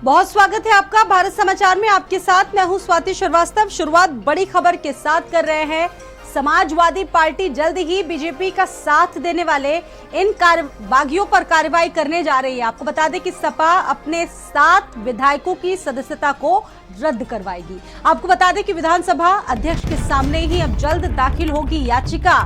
बहुत स्वागत है आपका भारत समाचार में। आपके साथ मैं हूं स्वाति श्रीवास्तव। शुरुआत बड़ी खबर के साथ कर रहे हैं। समाजवादी पार्टी जल्द ही बीजेपी का साथ देने वाले इन बागियों पर कार्रवाई करने जा रही है। आपको बता दें कि सपा अपने 7 विधायकों की सदस्यता को रद्द करवाएगी। आपको बता दें कि विधानसभा अध्यक्ष के सामने ही अब जल्द दाखिल होगी याचिका।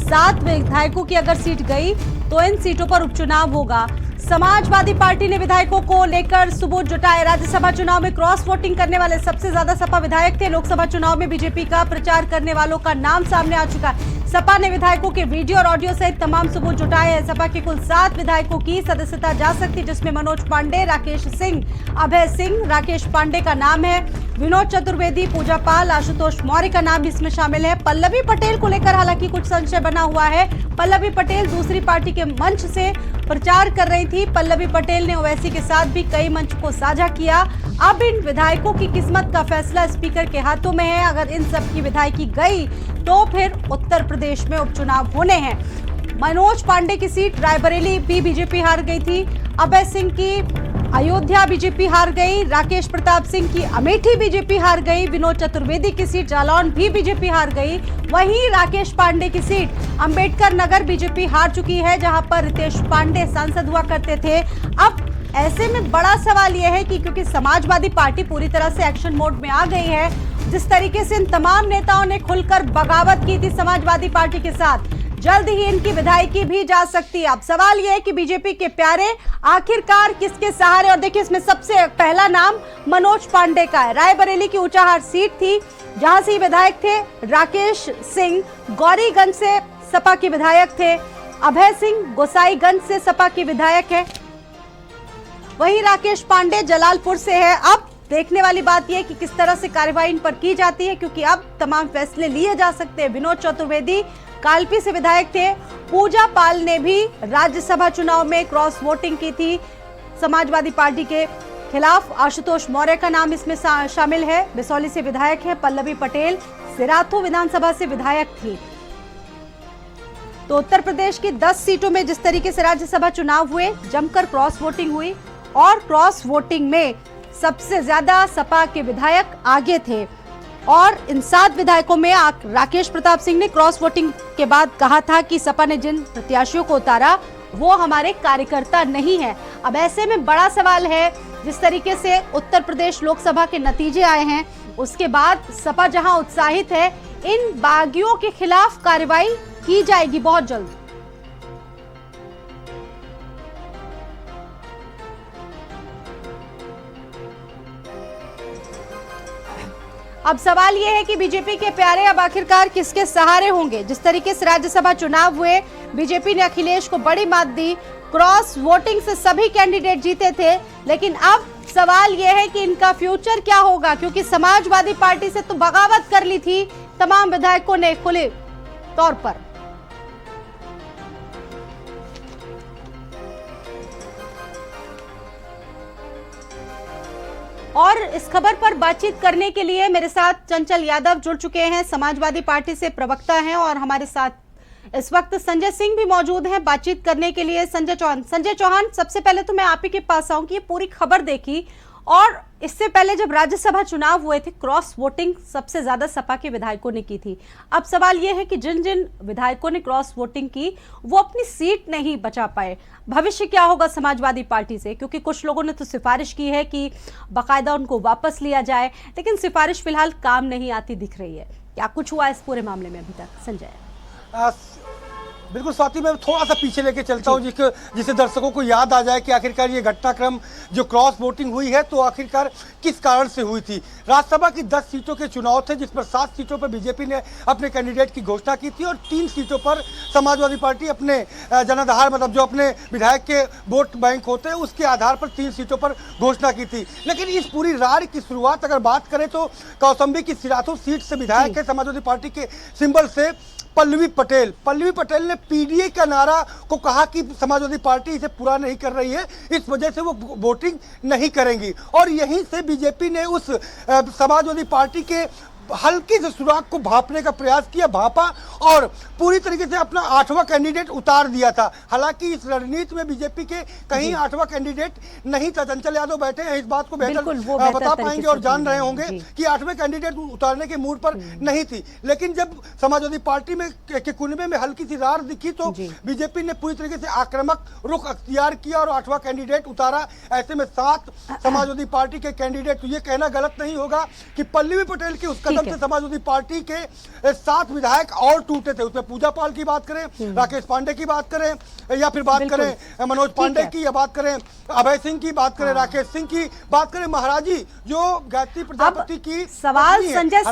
7 विधायकों की अगर सीट गई तो इन सीटों पर उपचुनाव होगा। समाजवादी पार्टी ने विधायकों को लेकर सबूत जुटाए। राज्यसभा चुनाव में क्रॉस वोटिंग करने वाले सबसे ज्यादा सपा विधायक थे। लोकसभा चुनाव में बीजेपी का प्रचार करने वालों का नाम सामने आ चुका है। सपा ने विधायकों के वीडियो और ऑडियो सहित तमाम सबूत जुटाए हैं। सपा के कुल 7 विधायकों की सदस्यता जा सकती, जिसमें मनोज पांडे, राकेश सिंह, अभय सिंह, राकेश पांडे का नाम है, विनोद चतुर्वेदी, पूजा पाल, आशुतोष मौर्य का नाम इसमें शामिल है। पल्लवी पटेल को लेकर हालांकि कुछ संशय बना हुआ है। पल्लवी पटेल दूसरी पार्टी के मंच से प्रचार कर रही थी। पल्लवी पटेल ने ओवैसी के साथ भी कई मंच को साझा किया। अब इन विधायकों की किस्मत का फैसला स्पीकर के हाथों में है। अगर इन सब की विधायकी गई तो फिर उत्तर प्रदेश में उपचुनाव होने हैं। मनोज पांडे की सीट रायबरेली भी बीजेपी हार गई थी। अभय सिंह की अयोध्या बीजेपी हार गई। राकेश प्रताप सिंह की अमेठी बीजेपी हार गई। विनोद चतुर्वेदी की सीट जालौन भी बीजेपी हार गई। वहीं राकेश पांडे की सीट अंबेडकर नगर बीजेपी हार चुकी है, जहां पर रितेश पांडे सांसद हुआ करते थे। अब ऐसे में बड़ा सवाल यह है कि क्योंकि समाजवादी पार्टी पूरी तरह से एक्शन मोड में आ गई है, जिस तरीके से इन तमाम नेताओं ने खुलकर बगावत की थी समाजवादी पार्टी के साथ, जल्द ही इनकी विधायकी भी जा सकती है। अब सवाल यह है कि बीजेपी के प्यारे आखिरकार किसके सहारे। और देखिए, इसमें सबसे पहला नाम मनोज पांडे का है। रायबरेली की ऊंचाहार सीट थी, जहां से विधायक थे राकेश सिंह। गौरीगंज से सपा के विधायक थे। अभय सिंह गोसाईगंज से सपा के विधायक है। वहीं राकेश पांडे जलालपुर से है। अब देखने वाली बात यह है कि किस तरह से कार्रवाई इन पर की जाती है, क्योंकि अब तमाम फैसले लिए जा सकते हैं। विनोद चतुर्वेदी कालपी से विधायक थे। पूजा पाल ने भी राज्यसभा चुनाव में क्रॉस वोटिंग की थी समाजवादी पार्टी के खिलाफ। आशुतोष मौर्य का नाम इसमें शामिल है। बिसौली से विधायक है। पल्लवी पटेल सिराथू विधानसभा से विधायक थी। तो उत्तर प्रदेश की 10 सीटों में जिस तरीके से राज्यसभा चुनाव हुए, जमकर क्रॉस वोटिंग हुई और क्रॉस वोटिंग में सबसे ज्यादा सपा के विधायक आगे थे। और इन 7 विधायकों में राकेश प्रताप सिंह ने क्रॉस वोटिंग के बाद कहा था कि सपा ने जिन प्रत्याशियों को उतारा वो हमारे कार्यकर्ता नहीं है। अब ऐसे में बड़ा सवाल है, जिस तरीके से उत्तर प्रदेश लोकसभा के नतीजे आए हैं, उसके बाद सपा जहां उत्साहित है, इन बागियों के खिलाफ कार्रवाई की जाएगी बहुत जल्द। अब सवाल यह है कि बीजेपी के प्यारे अब आखिरकार किसके सहारे होंगे। जिस तरीके से राज्यसभा चुनाव हुए, बीजेपी ने अखिलेश को बड़ी मात दी। क्रॉस वोटिंग से सभी कैंडिडेट जीते थे, लेकिन अब सवाल यह है कि इनका फ्यूचर क्या होगा, क्योंकि समाजवादी पार्टी से तो बगावत कर ली थी तमाम विधायकों ने खुले तौर पर। और इस खबर पर बातचीत करने के लिए मेरे साथ चंचल यादव जुड़ चुके हैं, समाजवादी पार्टी से प्रवक्ता हैं, और हमारे साथ इस वक्त संजय सिंह भी मौजूद हैं बातचीत करने के लिए। संजय चौहान, सबसे पहले तो मैं आप ही के पास आऊं कि ये पूरी खबर देखी, और इससे पहले जब राज्यसभा चुनाव हुए थे, क्रॉस वोटिंग सबसे ज्यादा सपा के विधायकों ने की थी। अब सवाल यह है कि जिन जिन विधायकों ने क्रॉस वोटिंग की वो अपनी सीट नहीं बचा पाए। भविष्य क्या होगा समाजवादी पार्टी से, क्योंकि कुछ लोगों ने तो सिफारिश की है कि बाकायदा उनको वापस लिया जाए, लेकिन सिफारिश फिलहाल काम नहीं आती दिख रही है। क्या कुछ हुआ इस पूरे मामले में अभी तक, संजय? बिल्कुल स्वाति, मैं थोड़ा सा पीछे लेके चलता हूँ जिससे दर्शकों को याद आ जाए कि आखिरकार ये घटनाक्रम जो क्रॉस वोटिंग हुई है तो आखिरकार किस कारण से हुई थी। राज्यसभा की 10 सीटों के चुनाव थे, जिस पर 7 सीटों पर बीजेपी ने अपने कैंडिडेट की घोषणा की थी और 3 सीटों पर समाजवादी पार्टी अपने जनाधार, मतलब जो अपने विधायक के वोट बैंक होते हैं उसके आधार पर 3 सीटों पर घोषणा की थी। लेकिन इस पूरी रार की शुरुआत अगर बात करें तो कौशाम्बी की सिराथू सीट से विधायक है समाजवादी पार्टी के सिंबल से पल्लवी पटेल ने पीडीए का नारा को कहा कि समाजवादी पार्टी इसे पूरा नहीं कर रही है, इस वजह से वो वोटिंग नहीं करेंगी। और यहीं से बीजेपी ने उस समाजवादी पार्टी के हल्की से सुराग को भांपने का प्रयास किया, भांपा और पूरी तरीके से अपना 8वां कैंडिडेट उतार दिया था। हालांकि इस रणनीति में बीजेपी के कहीं 8वां कैंडिडेट नहीं था। चंचल यादव बैठे हैं, इस बात को बेहतर बता पाएंगे और जान रहे होंगे कि 8वें कैंडिडेट उतारने के मूड पर नहीं थी। लेकिन जब समाजवादी पार्टी में के कुनबे में हल्की सी रार दिखी तो बीजेपी ने पूरी तरीके से आक्रामक रुख अख्तियार किया और 8वां कैंडिडेट उतारा। ऐसे में 7 समाजवादी पार्टी के कैंडिडेट, तो ये कहना गलत नहीं होगा कि पल्लवी पटेल की उस कदम से समाजवादी पार्टी के 7 विधायक और टूटे थे। उसमें पूजा पाल की बात करें, राकेश पांडे की बात करें, या फिर बात करें मनोज पांडे की, या बात करें अभय सिंह की, बात करें राकेश सिंह की, बात करें महाराजी जो गायत्री प्रजापति की। सवाल संजय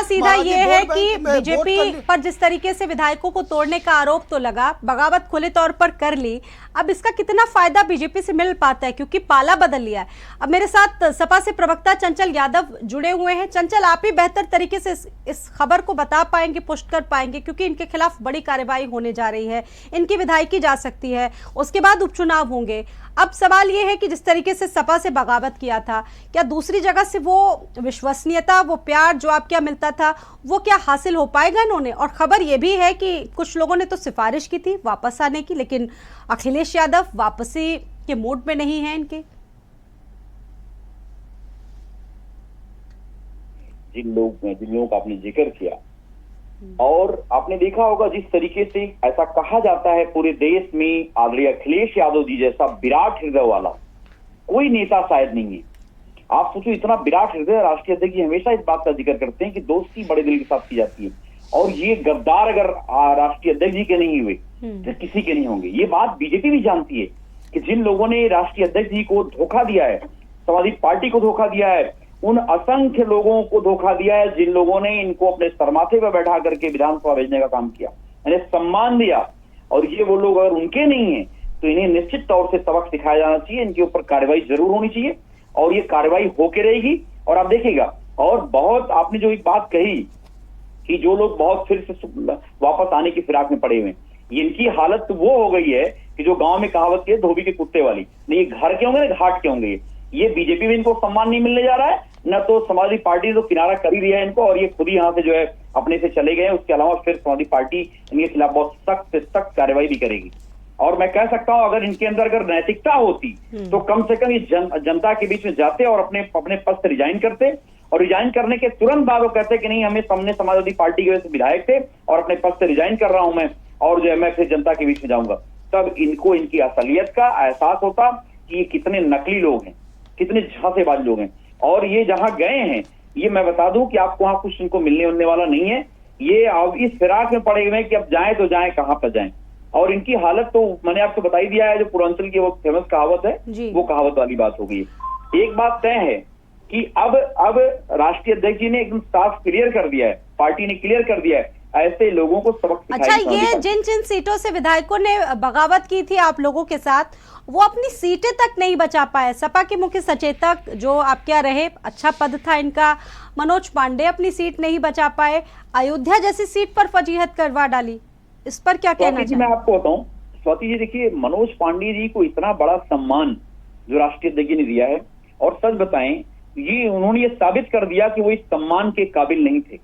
सीधा ये है कि बीजेपी पर जिस तरीके से विधायकों को तोड़ने का आरोप तो लगा, बगावत खुले तौर पर कर ली, अब इसका कितना फायदा बीजेपी से मिल पाता है, क्योंकि पाला बदल लिया है। अब मेरे साथ सपा से प्रवक्ता चंचल यादव जुड़े हुए हैं। चंचल, आप ही बेहतर तरीके से इस खबर को बता पाएंगे, पुष्ट कर पाएंगे, क्योंकि इनके खिलाफ बड़ी कार्रवाई होने जा रही है, इनकी विधायकी जा सकती है, उसके बाद उपचुनाव होंगे। अब सवाल ये है कि जिस तरीके से सपा से बगावत किया था, क्या दूसरी जगह से वो विश्वसनीयता, वो प्यार जो आपको मिलता था, वो क्या हासिल हो पाएगा इन्होंने? और खबर ये भी है कि कुछ लोगों ने तो सिफारिश की थी वापस आने की, लेकिन अखिलेश यादव वापसी के मूड में नहीं है इनके। जिन लोगों का आपने जिक्र किया, और आपने देखा होगा जिस तरीके से ऐसा कहा जाता है पूरे देश में आदरणीय अखिलेश यादव जी जैसा विराट हृदय वाला कोई नेता शायद नहीं है। आप सोचो, इतना विराट हृदय राष्ट्रीय अध्यक्ष जी हमेशा इस बात का जिक्र करते हैं कि दोस्ती बड़े दिल के साथ की जाती है, और ये गद्दार अगर राष्ट्रीय अध्यक्ष जी के नहीं हुए तो किसी के नहीं होंगे। ये बात बीजेपी भी जानती है कि जिन लोगों ने राष्ट्रीय अध्यक्ष जी को धोखा दिया है, समाजवादी पार्टी को धोखा दिया है, उन असंख्य लोगों को धोखा दिया है जिन लोगों ने इनको अपने सरमाथे पर बैठा करके विधानसभा भेजने का काम किया, इन्हें सम्मान दिया, और ये वो लोग अगर उनके नहीं है तो इन्हें निश्चित तौर से सबक सिखाया जाना चाहिए, इनके ऊपर कार्रवाई जरूर होनी चाहिए, और ये कार्रवाई होके रहेगी। और आप देखिएगा, और बहुत आपने जो एक बात कही कि जो लोग बहुत फिर से वापस आने की फिराक में पड़े हुए हैं, इनकी हालत तो वो हो गई है कि जो गांव में कहावत है धोबी के कुत्ते वाली, नहीं ये घर के होंगे ना घाट के होंगे। ये बीजेपी में इनको सम्मान नहीं मिलने जा रहा है, न तो समाजवादी पार्टी तो किनारा कर ही दिया है इनको, और ये खुद ही यहाँ से जो है अपने से चले गए। उसके अलावा फिर समाजवादी पार्टी इनके खिलाफ बहुत सख्त कार्रवाई भी करेगी। और मैं कह सकता हूं अगर इनके अंदर अगर नैतिकता होती तो कम से कम ये जनता के बीच में जाते और अपने पद से रिजाइन करते, और रिजाइन करने के तुरंत बाद वो कहते कि नहीं, हमें सामने समाजवादी पार्टी के वजह से विधायक थे और अपने पद से रिजाइन कर रहा हूं मैं, और जो है मैं फिर जनता के बीच में जाऊंगा। तब इनको इनकी असलियत का एहसास होता कि ये कितने नकली लोग हैं, कितने झांसेबाज लोग हैं। और ये जहां गए हैं, ये मैं बता दूं कि आपको वहां कुछ इनको मिलने उलने वाला नहीं है। ये अब इस फिराक में पड़े हुए हैं कि अब जाएं तो जाएं, कहां पर जाएं। और इनकी हालत तो मैंने आपको बता ही दिया है, जो पूर्वांचल की वो फेमस कहावत है, वो कहावत वाली बात हो गई है। एक बात तय है कि अब राष्ट्रीय अध्यक्ष जी ने एकदम साफ क्लियर कर दिया है, पार्टी ने क्लियर कर दिया है, ऐसे लोगों को सबक सिखाएगी। अच्छा, ये जिन सीटों से विधायकों ने बगावत की थी आप लोगों के साथ, वो अपनी सीटें तक नहीं बचा पाए। सपा के मुख्य सचेतक जो आपके यहाँ रहे, अच्छा पद था इनका, मनोज पांडे अपनी सीट नहीं बचा पाए, अयोध्या जैसी सीट पर फजीहत करवा डाली, इस पर क्या कहना चाहिए? मैं आपको बताऊं स्वाति जी, देखिए मनोज पांडे जी को इतना बड़ा सम्मान जो राष्ट्रीय अध्यक्ष जी ने दिया है, और सच बताएं ये उन्होंने ये साबित कर दिया कि वो इस सम्मान के काबिल नहीं थे,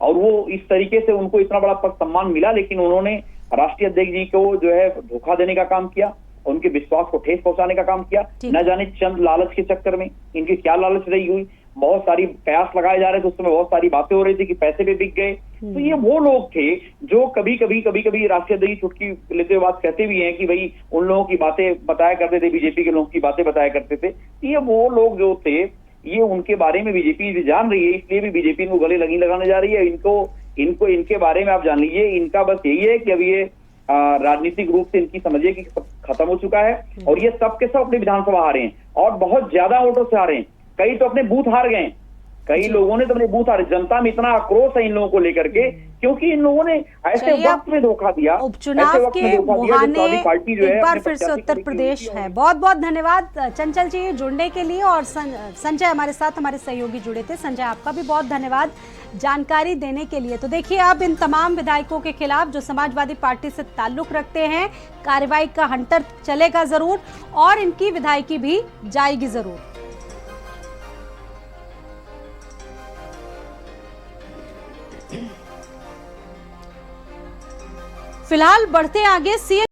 और वो इस तरीके से उनको इतना बड़ा पद सम्मान मिला, लेकिन उन्होंने राष्ट्रीय अध्यक्ष जी को जो है धोखा देने का काम किया, उनके विश्वास को ठेस पहुंचाने का काम किया। न जाने चंद लालच के चक्कर में इनकी क्या लालच रही हुई, बहुत सारी कयास लगाए जा रहे थे, उस समय बहुत सारी बातें हो रही थी कि पैसे भी बिक गए। तो ये वो लोग थे जो कभी कभी राष्ट्रीय अध्यक्ष चुटकी लेते हुए बात कहते भी हैं कि भाई उन लोगों की बातें बताया करते थे, बीजेपी के लोगों की बातें बताया करते थे। ये वो लोग जो थे, ये उनके बारे में बीजेपी भी जान रही है, इसलिए भी बीजेपी इनको गले लगी लगाने जा रही है। इनको इनके बारे में आप जान लीजिए, इनका बस यही है कि अब ये राजनीतिक रूप से इनकी समझिए कि सब खत्म हो चुका है, और ये सब के सब अपने विधानसभा हारे हैं, और बहुत ज्यादा वोटों से हारे हैं। कई तो अपने बूथ हार गए, कई लोगों ने तो अपने बूथ हारे। जनता में इतना आक्रोश है इन लोगों को लेकर के, क्योंकि इन लोगों ने ऐसे वक्त में धोखा दिया, उपचुनाव के बहाने पार्टी जो है एक बार फिर से उत्तर प्रदेश है। बहुत बहुत धन्यवाद चंचल जी जुड़ने के लिए, और संजय हमारे साथ हमारे सहयोगी जुड़े थे। संजय, आपका भी बहुत धन्यवाद जानकारी देने के लिए। तो देखिए, अब इन तमाम विधायकों के खिलाफ जो समाजवादी पार्टी से ताल्लुक रखते हैं, कार्रवाई का हंटर चलेगा जरूर, और इनकी विधायकी भी जाएगी जरूर। फिलहाल बढ़ते आगे सीएम